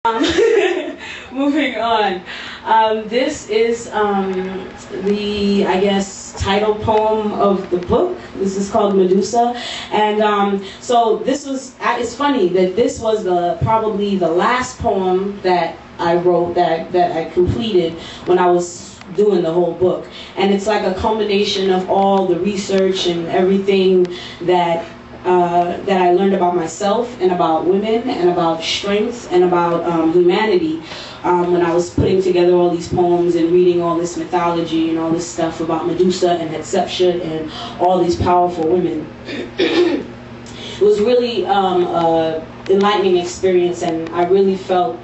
Um, Moving on. This is the, I guess, title poem of the book. This is called Medusa. And so this was, it's funny that this was probably the last poem that I wrote, that I completed when I was doing the whole book. And it's like a culmination of all the research and everything that I learned about myself and about women and about strength and about humanity when I was putting together all these poems and reading all this mythology and all this stuff about Medusa and Hatshepsut and all these powerful women. It was really enlightening experience, and I really felt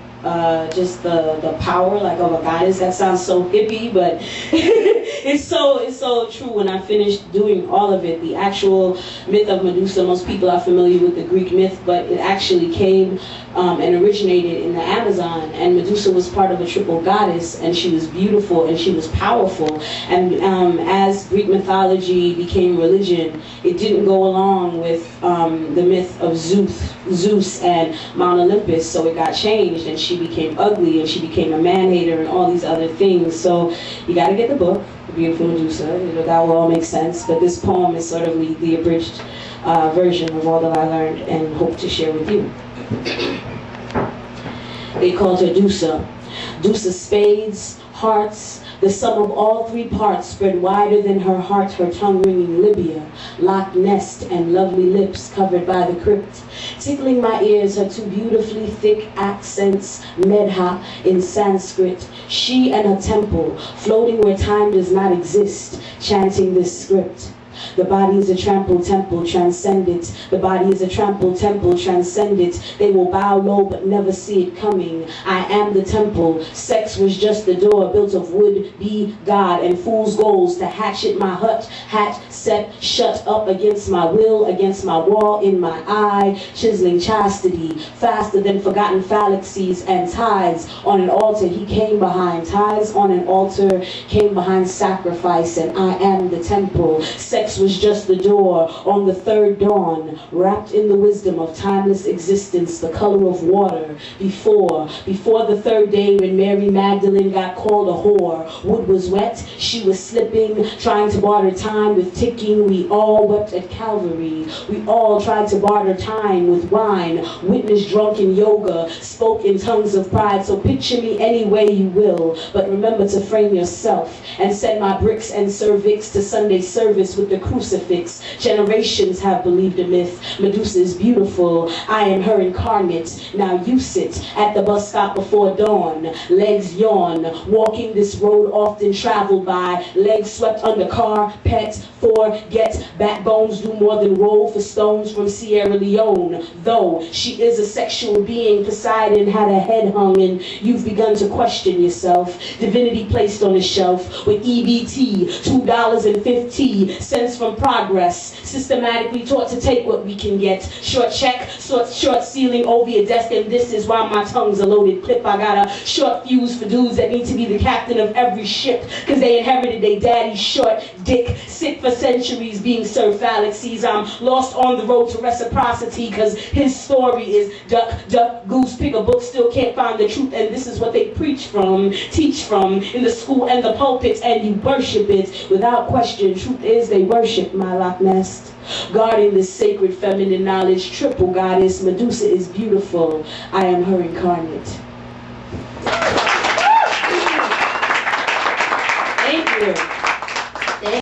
just the power like of a goddess. That sounds so hippie, but it's so true. When I finished doing all of it, the actual myth of Medusa, most people are familiar with the Greek myth, but it actually came and originated in the Amazon, and Medusa was part of a triple goddess, and she was beautiful and she was powerful. And as Greek mythology became religion, it didn't go along with the myth of Zeus and Mount Olympus, so it got changed, and she became ugly and she became a man-hater and all these other things. So you got to get the book, The Beautiful Medusa. That will all make sense, but this poem is sort of the abridged version of all that I learned and hope to share with you. They called her Dusa. Dusa spades, hearts, the sum of all three parts spread wider than her heart, her tongue ringing Libya, locked nest and lovely lips covered by the crypt. Tickling my ears, her two beautifully thick accents, Medha in Sanskrit, she and her temple, floating where time does not exist, chanting this script. The body is a trampled temple, transcend it. The body is a trampled temple, transcend it. They will bow low but never see it coming. I am the temple. Sex was just the door built of wood, be God, and fool's goals to hatchet my hut, hat set, shut up against my will, against my wall, in my eye, chiseling chastity, faster than forgotten fallacies and ties. On an altar he came behind, ties on an altar came behind sacrifice, and I am the temple. Sex was just the door on the third dawn, wrapped in the wisdom of timeless existence, the color of water. Before the third day when Mary Magdalene got called a whore, wood was wet, she was slipping, trying to barter time with ticking. We all wept at Calvary. We all tried to barter time with wine, witnessed drunken yoga, spoke in tongues of pride. So picture me any way you will, but remember to frame yourself and send my bricks and cervix to Sunday service with the crucifix. Generations have believed a myth. Medusa is beautiful. I am her incarnate. Now you sit at the bus stop before dawn. Legs yawn. Walking this road often traveled by. Legs swept under carpet. Forget. Backbones do more than roll for stones from Sierra Leone. Though she is a sexual being, Poseidon had a head hung, and you've begun to question yourself. Divinity placed on a shelf with EBT, $2.50 from progress, systematically taught to take what we can get. Short check, short ceiling over your desk, and this is why my tongue's a loaded clip. I got a short fuse for dudes that need to be the captain of every ship, cause they inherited their daddy's short dick, sick for centuries being served fallacies. I'm lost on the road to reciprocity, cause his story is duck, goose, pick a book, still can't find the truth, and this is what they preach from, teach from, in the school and the pulpits, and you worship it without question. Truth is, they worship my Loch Ness. Guarding this sacred feminine knowledge, triple goddess, Medusa is beautiful. I am her incarnate. Thank you.